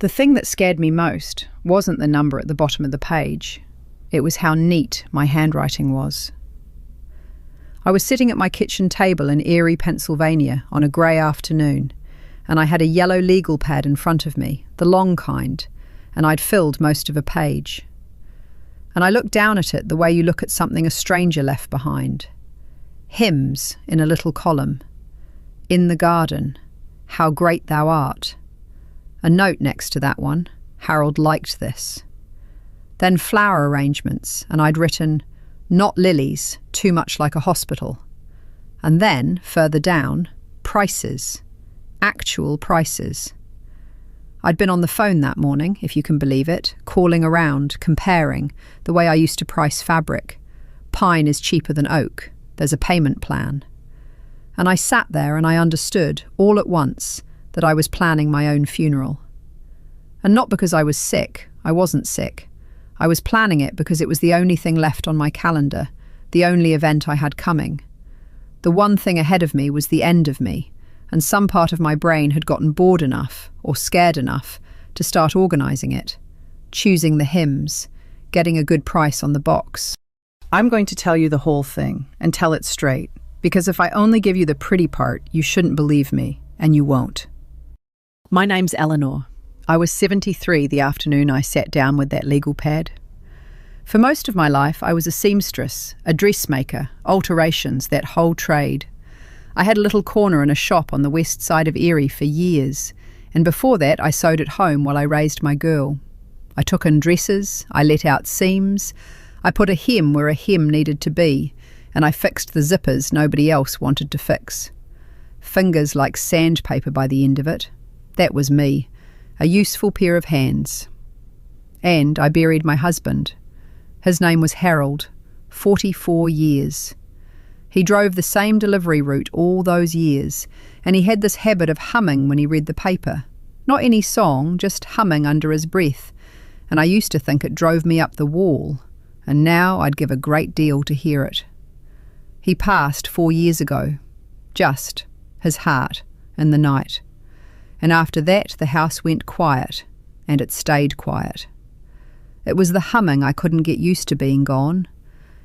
The thing that scared me most wasn't the number at the bottom of the page. It was how neat my handwriting was. I was sitting at my kitchen table in Erie, Pennsylvania on a grey afternoon, and I had a yellow legal pad in front of me, the long kind, and I'd filled most of a page. And I looked down at it the way you look at something a stranger left behind. Hymns in a little column. In the garden, how great thou art. A note next to that one, Harold liked this. Then flower arrangements, and I'd written, not lilies, too much like a hospital. And then, further down, prices. Actual prices. I'd been on the phone that morning, if you can believe it, calling around, comparing, the way I used to price fabric. Pine is cheaper than oak. There's a payment plan. And I sat there and I understood, all at once, that I was planning my own funeral. And not because I was sick. I wasn't sick. I was planning it because it was the only thing left on my calendar, the only event I had coming. The one thing ahead of me was the end of me, and some part of my brain had gotten bored enough, or scared enough, to start organising it, choosing the hymns, getting a good price on the box. I'm going to tell you the whole thing, and tell it straight, because if I only give you the pretty part, you shouldn't believe me, and you won't. My name's Eleanor. I was 73 the afternoon I sat down with that legal pad. For most of my life, I was a seamstress, a dressmaker, alterations, that whole trade. I had a little corner in a shop on the west side of Erie for years, and before that I sewed at home while I raised my girl. I took in dresses, I let out seams, I put a hem where a hem needed to be, and I fixed the zippers nobody else wanted to fix. Fingers like sandpaper by the end of it. That was me. A useful pair of hands. And I buried my husband. His name was Harold, 44 years. He drove the same delivery route all those years, and he had this habit of humming when he read the paper. Not any song, just humming under his breath, and I used to think it drove me up the wall, and now I'd give a great deal to hear it. He passed 4 years ago. Just, his heart, in the night. And after that, the house went quiet, and it stayed quiet. It was the humming I couldn't get used to being gone.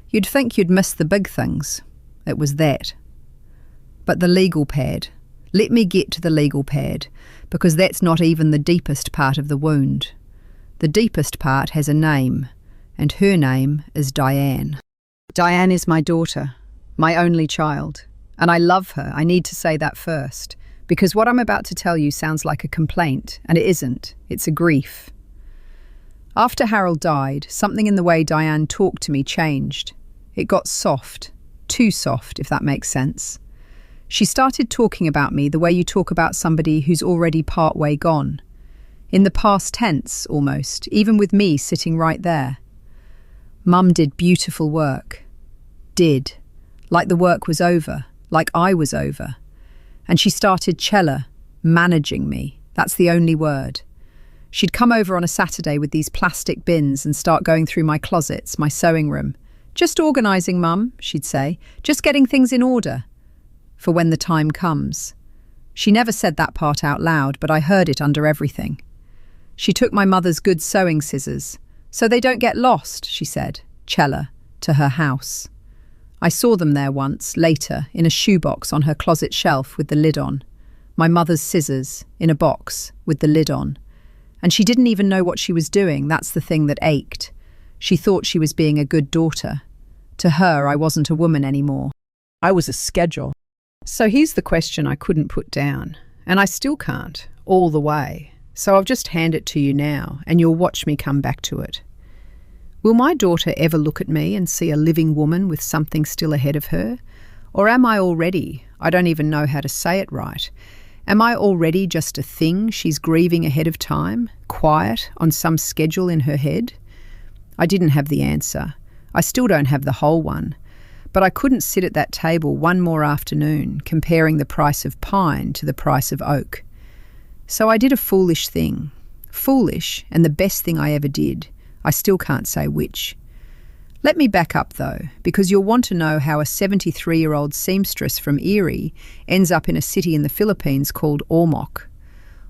You'd think you'd miss the big things. It was that. But the legal pad. Let me get to the legal pad, because that's not even the deepest part of the wound. The deepest part has a name, and her name is Diane. Diane is my daughter, my only child, and I love her. I need to say that first. Because what I'm about to tell you sounds like a complaint, and it isn't. It's a grief. After Harold died, something in the way Diane talked to me changed. It got soft. Too soft, if that makes sense. She started talking about me the way you talk about somebody who's already part way gone. In the past tense, almost, even with me sitting right there. Mum did beautiful work. Did. Like the work was over. Like I was over. And she started managing me. That's the only word. She'd come over on a Saturday with these plastic bins and start going through my closets, my sewing room. Just organising, Mum, she'd say. Just getting things in order. For when the time comes. She never said that part out loud, but I heard it under everything. She took my mother's good sewing scissors. So they don't get lost, she said, to her house. I saw them there once, later, in a shoebox on her closet shelf with the lid on. My mother's scissors, in a box, with the lid on. And she didn't even know what she was doing. That's the thing that ached. She thought she was being a good daughter. To her, I wasn't a woman anymore. I was a schedule. So here's the question I couldn't put down, and I still can't, all the way. So I'll just hand it to you now, and you'll watch me come back to it. Will my daughter ever look at me and see a living woman with something still ahead of her? Or am I already, I don't even know how to say it right, am I already just a thing she's grieving ahead of time, quiet, on some schedule in her head? I didn't have the answer. I still don't have the whole one. But I couldn't sit at that table one more afternoon comparing the price of pine to the price of oak. So I did a foolish thing. Foolish, and the best thing I ever did. I still can't say which. Let me back up though, because you'll want to know how a 73-year-old seamstress from Erie ends up in a city in the Philippines called Ormoc.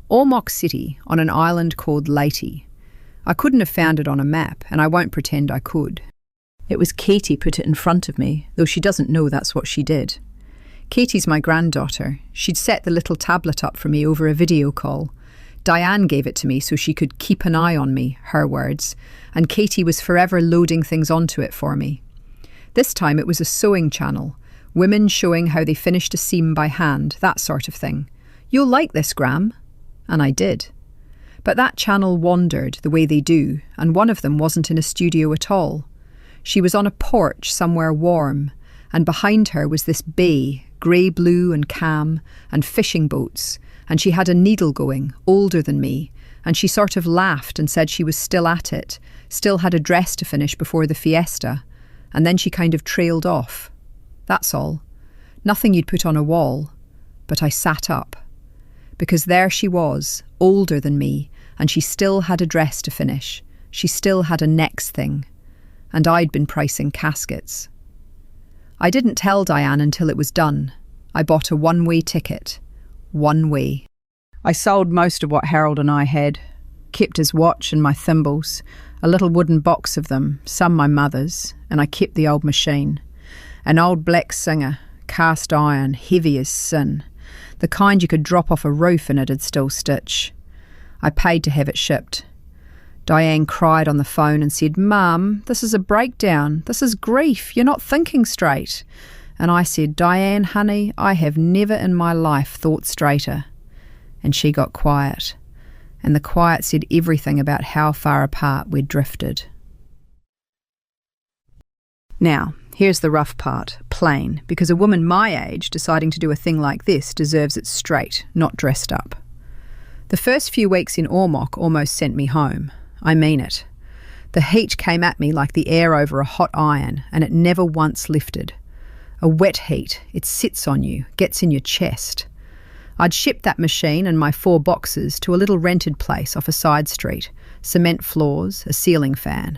Ormoc City, on an island called Leyte. I couldn't have found it on a map, and I won't pretend I could. It was Katie put it in front of me, though she doesn't know that's what she did. Katie's my granddaughter. She'd set the little tablet up for me over a video call. Diane gave it to me so she could keep an eye on me, her words, and Katie was forever loading things onto it for me. This time it was a sewing channel, women showing how they finished a seam by hand, that sort of thing. "You'll like this, Gram." And I did. But that channel wandered the way they do, and one of them wasn't in a studio at all. She was on a porch somewhere warm, and behind her was this bay, grey-blue and calm, and fishing boats, and she had a needle going, older than me, and she sort of laughed and said she was still at it, still had a dress to finish before the fiesta, and then she kind of trailed off. That's all. Nothing you'd put on a wall. But I sat up. Because there she was, older than me, and she still had a dress to finish. She still had a next thing. And I'd been pricing caskets. I didn't tell Diane until it was done. I bought a one-way ticket. One way. I sold most of what Harold and I had. Kept his watch and my thimbles, a little wooden box of them, some my mother's, and I kept the old machine. An old black Singer, cast iron, heavy as sin. The kind you could drop off a roof and it'd still stitch. I paid to have it shipped. Diane cried on the phone and said, "Mum, this is a breakdown. This is grief. You're not thinking straight." And I said, "Diane, honey, I have never in my life thought straighter." And she got quiet. And the quiet said everything about how far apart we'd drifted. Now, here's the rough part, plain, because a woman my age deciding to do a thing like this deserves it straight, not dressed up. The first few weeks in Ormoc almost sent me home. I mean it. The heat came at me like the air over a hot iron, and it never once lifted. A wet heat, it sits on you, gets in your chest. I'd shipped that machine and my 4 boxes to a little rented place off a side street, cement floors, a ceiling fan.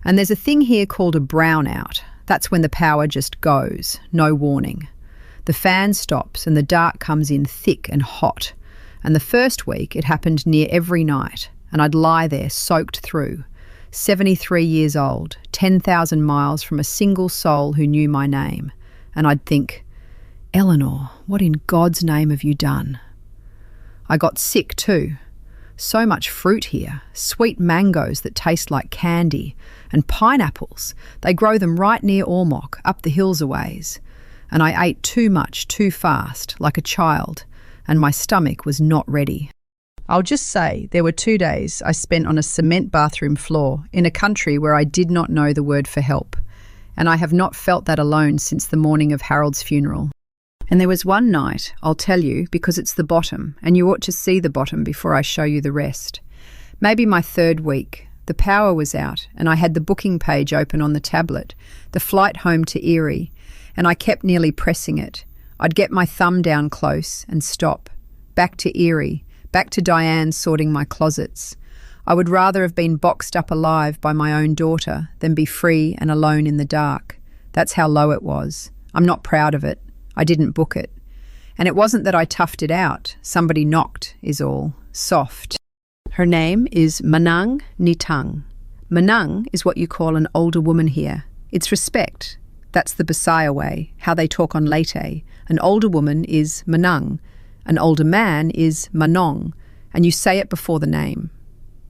And there's a thing here called a brownout. That's when the power just goes, no warning. The fan stops and the dark comes in thick and hot. And the first week it happened near every night, and I'd lie there soaked through. 73 years old, 10,000 miles from a single soul who knew my name. And I'd think, "Eleanor, what in God's name have you done?" I got sick too. So much fruit here, sweet mangoes that taste like candy, and pineapples. They grow them right near Ormoc, up the hills a ways. And I ate too much, too fast, like a child, and my stomach was not ready. I'll just say there were 2 days I spent on a cement bathroom floor in a country where I did not know the word for help, and I have not felt that alone since the morning of Harold's funeral. And there was one night, I'll tell you, because it's the bottom, and you ought to see the bottom before I show you the rest. Maybe my 3rd week. The power was out, and I had the booking page open on the tablet, the flight home to Erie, and I kept nearly pressing it. I'd get my thumb down close and stop. Back to Erie, back to Diane sorting my closets. I would rather have been boxed up alive by my own daughter than be free and alone in the dark. That's how low it was. I'm not proud of it. I didn't book it. And it wasn't that I toughed it out. Somebody knocked, is all. Soft. Her name is Manang Nitang. Manang is what you call an older woman here. It's respect. That's the Bisaya way, how they talk on Leyte. An older woman is Manang. An older man is Manong. And you say it before the name.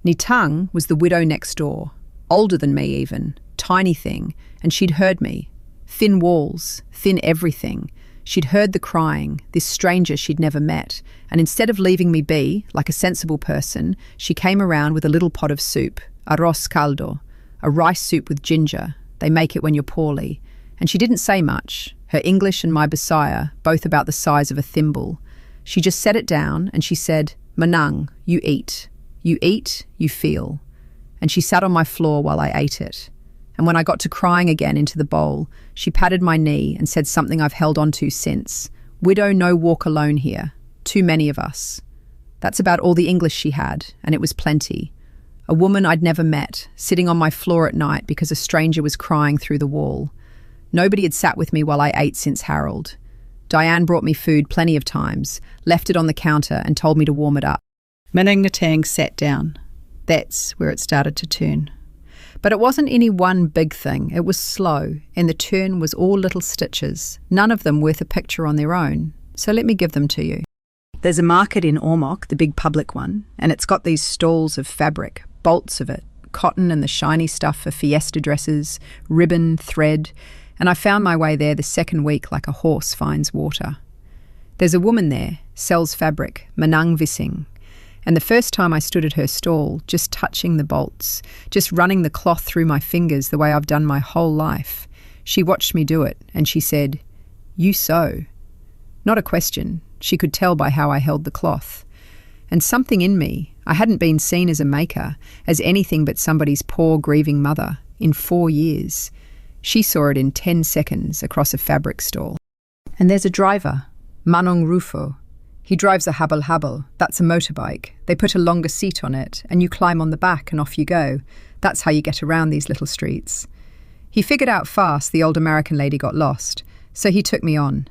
Nitang was the widow next door. Older than me even. Tiny thing. And she'd heard me. Thin walls. Thin everything. She'd heard the crying, this stranger she'd never met, and instead of leaving me be, like a sensible person, she came around with a little pot of soup, arroz caldo, a rice soup with ginger. They make it when you're poorly. And she didn't say much, her English and my Bisaya, both about the size of a thimble. She just set it down and she said, "Manang, you eat. You eat, you feel." And she sat on my floor while I ate it. And when I got to crying again into the bowl, she patted my knee and said something I've held on to since. "Widow no walk alone here. Too many of us." That's about all the English she had, and it was plenty. A woman I'd never met, sitting on my floor at night because a stranger was crying through the wall. Nobody had sat with me while I ate since Harold. Diane brought me food plenty of times, left it on the counter and told me to warm it up. Minning Natang sat down. That's where it started to turn. But it wasn't any one big thing. It was slow, and the turn was all little stitches, none of them worth a picture on their own. So let me give them to you. There's a market in Ormoc, the big public one, and it's got these stalls of fabric, bolts of it, cotton and the shiny stuff for fiesta dresses, ribbon, thread, and I found my way there the second week like a horse finds water. There's a woman there, sells fabric, Manang Vising, and the first time I stood at her stall, just touching the bolts, just running the cloth through my fingers the way I've done my whole life, she watched me do it, and she said, "You sew." Not a question. She could tell by how I held the cloth. And something in me, I hadn't been seen as a maker, as anything but somebody's poor, grieving mother, in 4 years. She saw it in 10 seconds across a fabric stall. And there's a driver, Manong Rufo. He drives a habal-habal, that's a motorbike. They put a longer seat on it, and you climb on the back and off you go. That's how you get around these little streets. He figured out fast the old American lady got lost, so he took me on.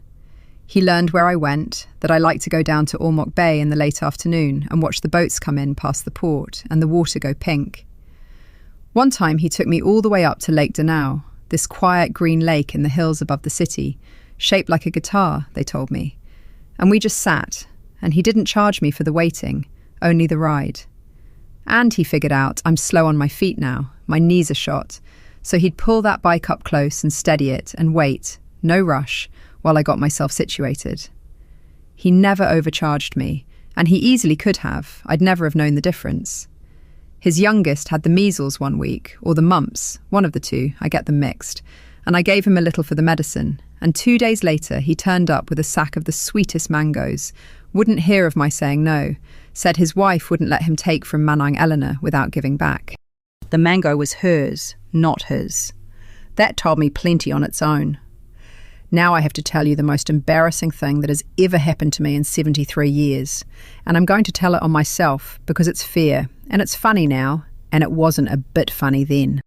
He learned where I went, that I liked to go down to Ormoc Bay in the late afternoon and watch the boats come in past the port and the water go pink. One time he took me all the way up to Lake Danau, this quiet green lake in the hills above the city, shaped like a guitar, they told me. And we just sat, and he didn't charge me for the waiting, only the ride. And he figured out I'm slow on my feet now, my knees are shot, so he'd pull that bike up close and steady it and wait, no rush, while I got myself situated. He never overcharged me, and he easily could have. I'd never have known the difference. His youngest had the measles one week, or the mumps, one of the two, I get them mixed, and I gave him a little for the medicine, and 2 days later he turned up with a sack of the sweetest mangoes, wouldn't hear of my saying no, said his wife wouldn't let him take from Manang Eleanor without giving back. The mango was hers, not his. That told me plenty on its own. Now I have to tell you the most embarrassing thing that has ever happened to me in 73 years, and I'm going to tell it on myself because it's fair, and it's funny now, and it wasn't a bit funny then.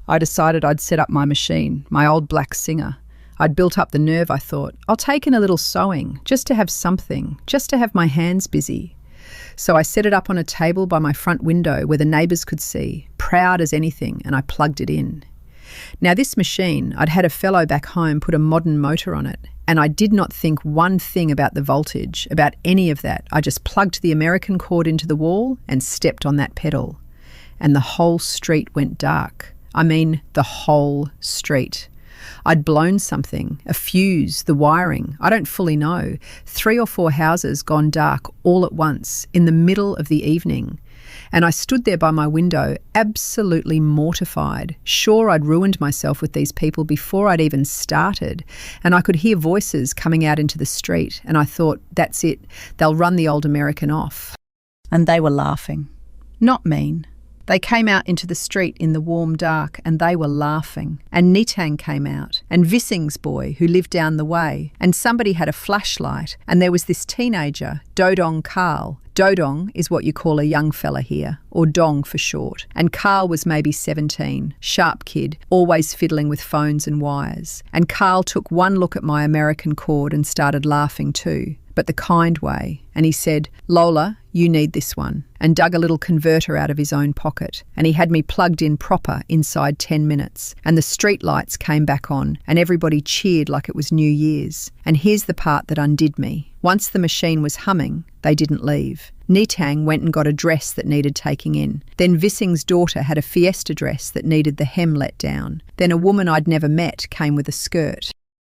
I decided I'd set up my machine, my old black Singer. I'd built up the nerve, I thought. I'll take in a little sewing, just to have something, just to have my hands busy. So I set it up on a table by my front window where the neighbours could see, proud as anything, and I plugged it in. Now this machine, I'd had a fellow back home put a modern motor on it, and I did not think one thing about the voltage, about any of that. I just plugged the American cord into the wall and stepped on that pedal. And the whole street went dark. I mean, the whole street. I'd blown something, a fuse, the wiring, I don't fully know. 3 or 4 houses gone dark all at once, in the middle of the evening. And I stood there by my window, absolutely mortified, sure I'd ruined myself with these people before I'd even started. And I could hear voices coming out into the street, and I thought, that's it, they'll run the old American off. And they were laughing. Not mean. They came out into the street in the warm dark and they were laughing. And Nitang came out, and Vising's boy who lived down the way, and somebody had a flashlight, and there was this teenager, Dodong Carl. Dodong is what you call a young fella here, or Dong for short. And Carl was maybe 17, sharp kid, always fiddling with phones and wires. And Carl took one look at my American cord and started laughing too, but the kind way. And he said, "Lola, you need this one," and dug a little converter out of his own pocket. And he had me plugged in proper inside 10 minutes. And the street lights came back on, and everybody cheered like it was New Year's. And here's the part that undid me. Once the machine was humming, they didn't leave. Nitang went and got a dress that needed taking in. Then Vising's daughter had a fiesta dress that needed the hem let down. Then a woman I'd never met came with a skirt.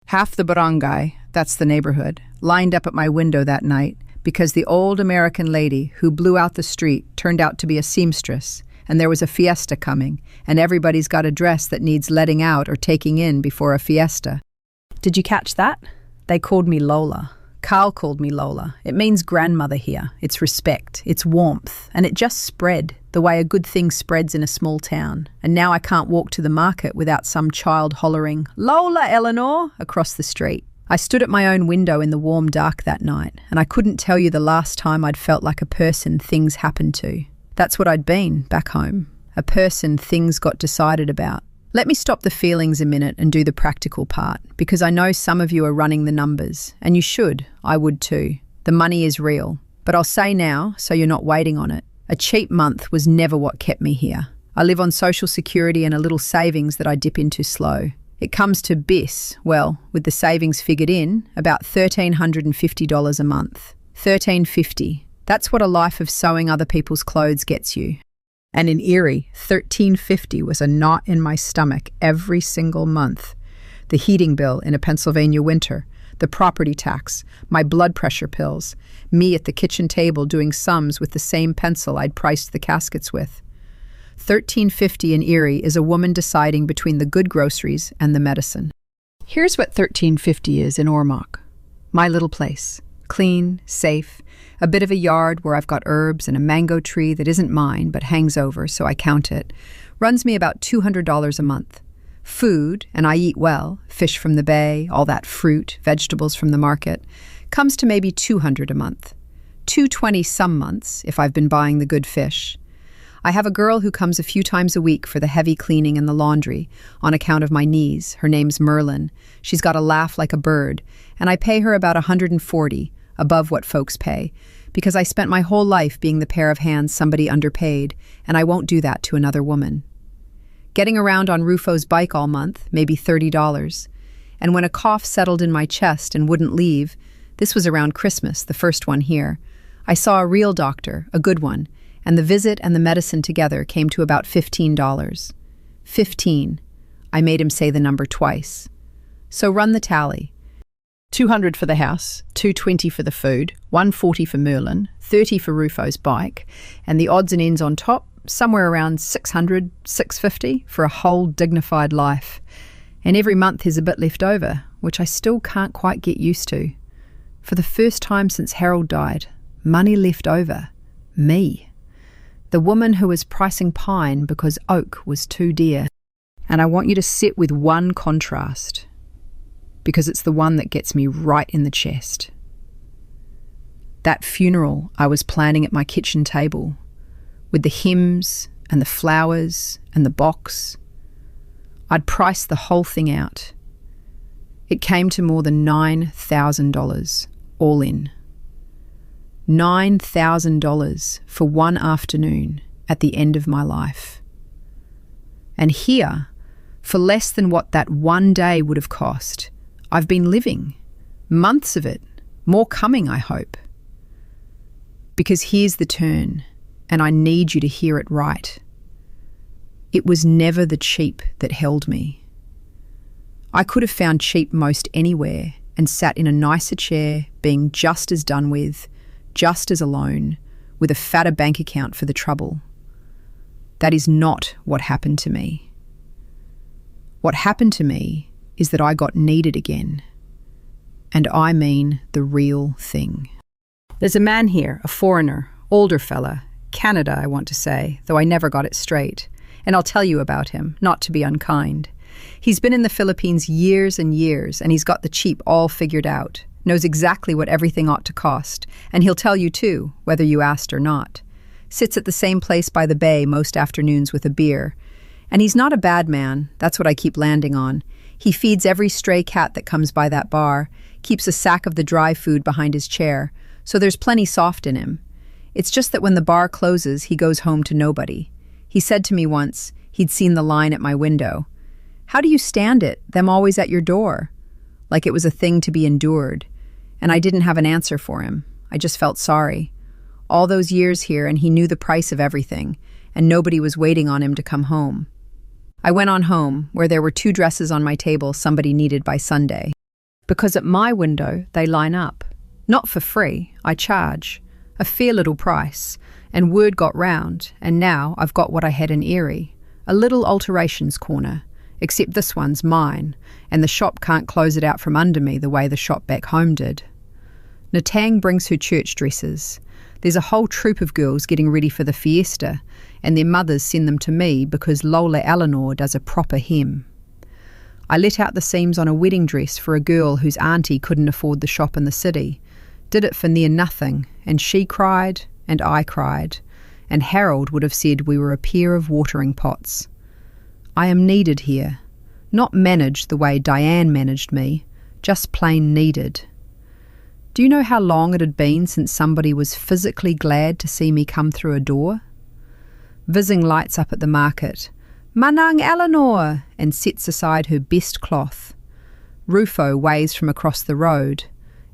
Half the barangay, that's the neighbourhood, lined up at my window that night because the old American lady who blew out the street turned out to be a seamstress, and there was a fiesta coming, and everybody's got a dress that needs letting out or taking in before a fiesta. Did you catch that? They called me Lola. Carl called me Lola. It means grandmother here. It's respect. It's warmth. And it just spread the way a good thing spreads in a small town. And now I can't walk to the market without some child hollering, "Lola, Eleanor," across the street. I stood at my own window in the warm dark that night, and I couldn't tell you the last time I'd felt like a person things happened to. That's what I'd been back home. A person things got decided about. Let me stop the feelings a minute and do the practical part, because I know some of you are running the numbers, and you should. I would too. The money is real. But I'll say now, so you're not waiting on it, a cheap month was never what kept me here. I live on social security and a little savings that I dip into slow. It comes to well, with the savings figured in, about $1,350 a month. $1,350. That's what a life of sewing other people's clothes gets you. And in Erie, $1,350 was a knot in my stomach every single month. The heating bill in a Pennsylvania winter, the property tax, my blood pressure pills, me at the kitchen table doing sums with the same pencil I'd priced the caskets with. $1,350 in Erie is a woman deciding between the good groceries and the medicine. Here's what $1,350 is in Ormoc. My little place. Clean, safe, a bit of a yard where I've got herbs and a mango tree that isn't mine but hangs over, so I count it. Runs me about $200 a month. Food, and I eat well, fish from the bay, all that fruit, vegetables from the market, comes to maybe $200 a month. $220 some months, if I've been buying the good fish. I have a girl who comes a few times a week for the heavy cleaning and the laundry, on account of my knees. Her name's Merlin. She's got a laugh like a bird, and I pay her about $140, above what folks pay, because I spent my whole life being the pair of hands somebody underpaid, and I won't do that to another woman. Getting around on Rufo's bike all month, maybe $30. And when a cough settled in my chest and wouldn't leave, this was around Christmas, the first one here, I saw a real doctor, a good one, and the visit and the medicine together came to about $15. 15. I made him say the number twice. So run the tally. $200 for the house, $220 for the food, $140 for Merlin, $30 for Rufo's bike, and the odds and ends on top, somewhere around $600, $650 for a whole dignified life. And every month is a bit left over, which I still can't quite get used to. For the first time since Harold died, money left over. Me. The woman who was pricing pine because oak was too dear. And I want you to sit with one contrast, because it's the one that gets me right in the chest. That funeral I was planning at my kitchen table, with the hymns and the flowers and the box. I'd priced the whole thing out. It came to more than $9,000, all in. $9,000 for one afternoon at the end of my life. And here, for less than what that one day would have cost, I've been living. Months of it. More coming, I hope. Because here's the turn, and I need you to hear it right. It was never the cheap that held me. I could have found cheap most anywhere and sat in a nicer chair, being just as done with, just as alone, with a fatter bank account for the trouble. That is not what happened to me. What happened to me is that I got needed again. And I mean the real thing. There's a man here, a foreigner, older fella, Canada, I want to say, though I never got it straight. And I'll tell you about him, not to be unkind. He's been in the Philippines years and years, and he's got the cheap all figured out, knows exactly what everything ought to cost, and he'll tell you too, whether you asked or not. Sits at the same place by the bay most afternoons with a beer. And he's not a bad man, that's what I keep landing on. He feeds every stray cat that comes by that bar, keeps a sack of the dry food behind his chair, so there's plenty soft in him. It's just that when the bar closes, he goes home to nobody. He said to me once, he'd seen the line at my window. "How do you stand it, them always at your door?" Like it was a thing to be endured. And I didn't have an answer for him. I just felt sorry. All those years here, and he knew the price of everything, and nobody was waiting on him to come home. I went on home, where there were 2 dresses on my table somebody needed by Sunday. Because at my window, they line up. Not for free, I charge. A fair little price. And word got round, and now I've got what I had in Erie. A little alterations corner. Except this one's mine, and the shop can't close it out from under me the way the shop back home did. Natang brings her church dresses. There's a whole troop of girls getting ready for the fiesta, and their mothers send them to me because Lola Eleanor does a proper hymn. I let out the seams on a wedding dress for a girl whose auntie couldn't afford the shop in the city. Did it for near nothing, and she cried, and I cried, and Harold would have said we were a pair of watering pots. I am needed here, not managed the way Diane managed me, just plain needed. Do you know how long it had been since somebody was physically glad to see me come through a door? Vising lights up at the market. "Manang Eleanor!" and sets aside her best cloth. Rufo waves from across the road.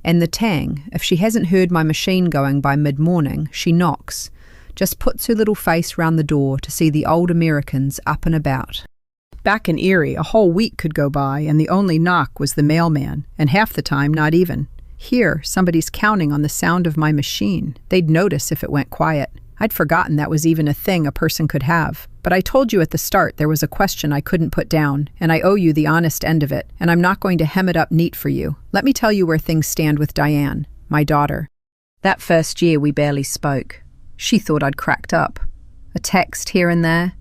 And the Tang, if she hasn't heard my machine going by mid-morning, she knocks, just puts her little face round the door to see the old Americans up and about. Back in Erie, a whole week could go by and the only knock was the mailman, and half the time not even. Here, somebody's counting on the sound of my machine. They'd notice if it went quiet. I'd forgotten that was even a thing a person could have. But I told you at the start there was a question I couldn't put down, and I owe you the honest end of it, and I'm not going to hem it up neat for you. Let me tell you where things stand with Diane, my daughter. That first year we barely spoke. She thought I'd cracked up. A text here and there.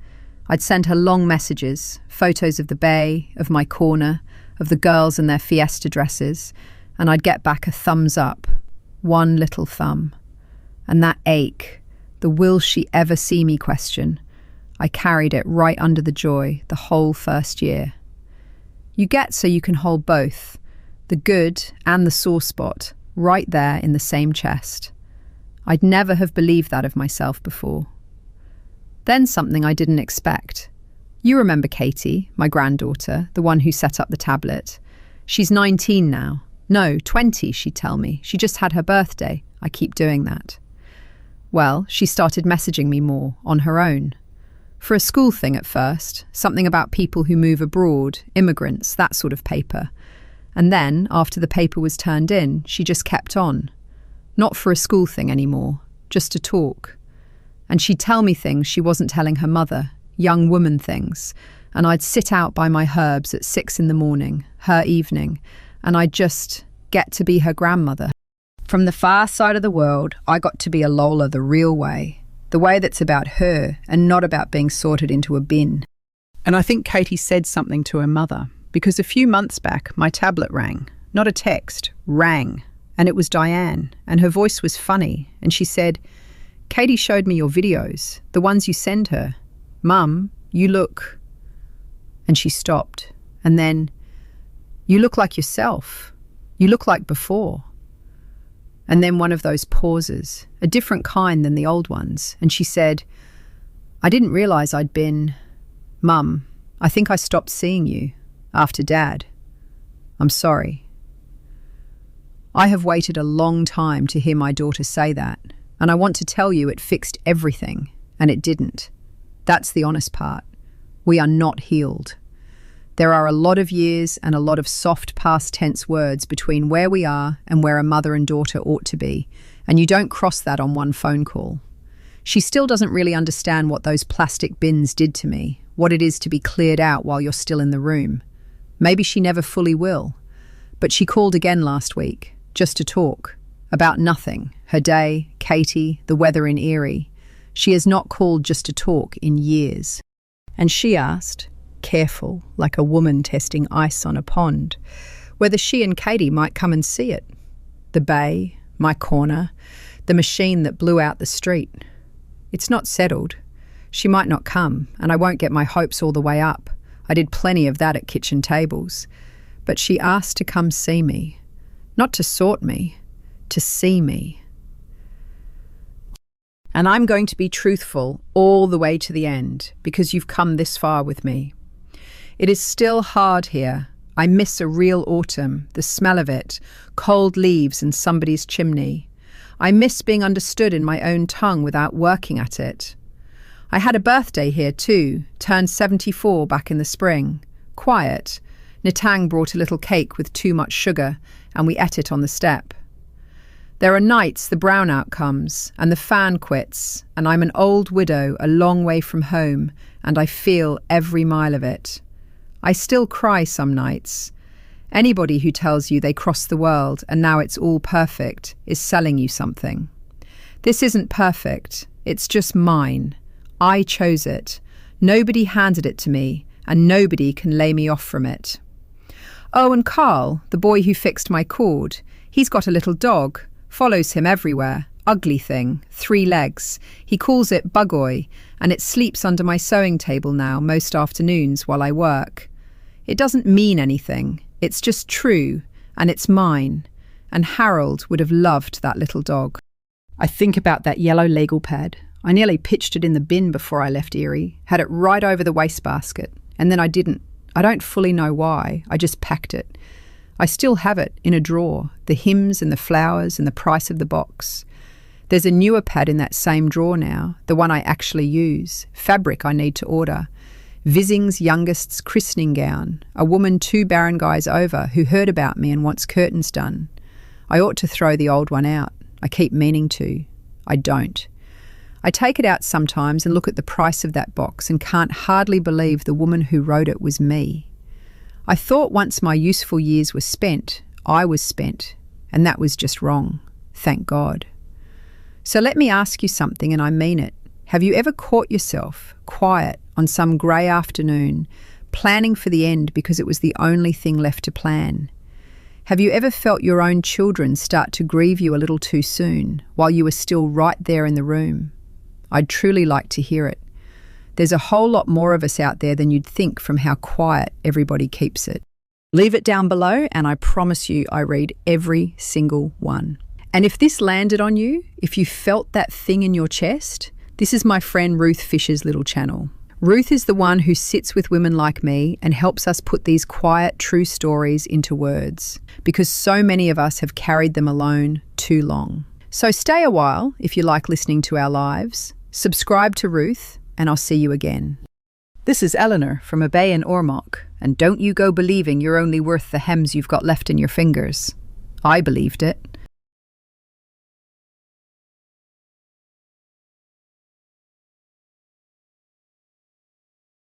I'd send her long messages, photos of the bay, of my corner, of the girls in their fiesta dresses, and I'd get back a thumbs up. One little thumb. And that ache, the will she ever see me question, I carried it right under the joy the whole first year. You get so you can hold both, the good and the sore spot, right there in the same chest. I'd never have believed that of myself before. Then something I didn't expect. You remember Katie, my granddaughter, the one who set up the tablet. She's 19 now. No, 20, she'd tell me. She just had her birthday. I keep doing that. Well, she started messaging me more, on her own. For a school thing at first, something about people who move abroad, immigrants, that sort of paper. And then, after the paper was turned in, she just kept on. Not for a school thing anymore, just to talk. And she'd tell me things she wasn't telling her mother, young woman things, and I'd sit out by my herbs at 6 a.m, her evening, and I'd just get to be her grandmother. From the far side of the world, I got to be a Lola the real way, the way that's about her and not about being sorted into a bin. And I think Katie said something to her mother, because a few months back, my tablet rang. Not a text, rang. And it was Diane, and her voice was funny, and she said, "Katie showed me your videos, the ones you send her. Mum, you look..." And she stopped, and then, "You look like yourself. You look like before." And then one of those pauses, a different kind than the old ones, and she said, "I didn't realise I'd been... Mum, I think I stopped seeing you after Dad. I'm sorry." I have waited a long time to hear my daughter say that, and I want to tell you it fixed everything, and it didn't. That's the honest part. We are not healed. There are a lot of years and a lot of soft past tense words between where we are and where a mother and daughter ought to be, and you don't cross that on one phone call. She still doesn't really understand what those plastic bins did to me, what it is to be cleared out while you're still in the room. Maybe she never fully will. But she called again last week, just to talk. About nothing. Her day, Katie, the weather in Erie. She has not called just to talk in years. And she asked, careful, like a woman testing ice on a pond, whether she and Katie might come and see it. The bay, my corner, the machine that blew out the street. It's not settled. She might not come, and I won't get my hopes all the way up. I did plenty of that at kitchen tables. But she asked to come see me. Not to sort me, to see me. And I'm going to be truthful all the way to the end, because you've come this far with me. It is still hard here. I miss a real autumn, the smell of it, cold leaves in somebody's chimney. I miss being understood in my own tongue without working at it. I had a birthday here too, turned 74 back in the spring. Quiet. Nitang brought a little cake with too much sugar, and we ate it on the step. There are nights the brownout comes, and the fan quits, and I'm an old widow a long way from home, and I feel every mile of it. I still cry some nights. Anybody who tells you they crossed the world and now it's all perfect is selling you something. This isn't perfect. It's just mine. I chose it. Nobody handed it to me, and nobody can lay me off from it. Oh, and Carl, the boy who fixed my cord, he's got a little dog, follows him everywhere, ugly thing, 3 legs. He calls it Bugoy, and it sleeps under my sewing table now most afternoons while I work. It doesn't mean anything. It's just true, and it's mine. And Harold would have loved that little dog. I think about that yellow legal pad. I nearly pitched it in the bin before I left Erie, had it right over the wastebasket, and then I didn't. I don't fully know why, I just packed it. I still have it in a drawer, the hymns and the flowers and the price of the box. There's a newer pad in that same drawer now, the one I actually use, fabric I need to order. Vizing's youngest's christening gown, a woman 2 barangays over who heard about me and wants curtains done. I ought to throw the old one out. I keep meaning to. I don't. I take it out sometimes and look at the price of that box and can't hardly believe the woman who wrote it was me. I thought once my useful years were spent, I was spent, and that was just wrong. Thank God. So let me ask you something, and I mean it. Have you ever caught yourself, quiet, on some grey afternoon, planning for the end because it was the only thing left to plan? Have you ever felt your own children start to grieve you a little too soon, while you were still right there in the room? I'd truly like to hear it. There's a whole lot more of us out there than you'd think from how quiet everybody keeps it. Leave it down below, and I promise you I read every single one. And if this landed on you, if you felt that thing in your chest, this is my friend Ruth Fisher's little channel. Ruth is the one who sits with women like me and helps us put these quiet, true stories into words, because so many of us have carried them alone too long. So stay a while if you like listening to our lives. Subscribe to Ruth, and I'll see you again. This is Eleanor from a bay in Ormoc, and don't you go believing you're only worth the hems you've got left in your fingers. I believed it.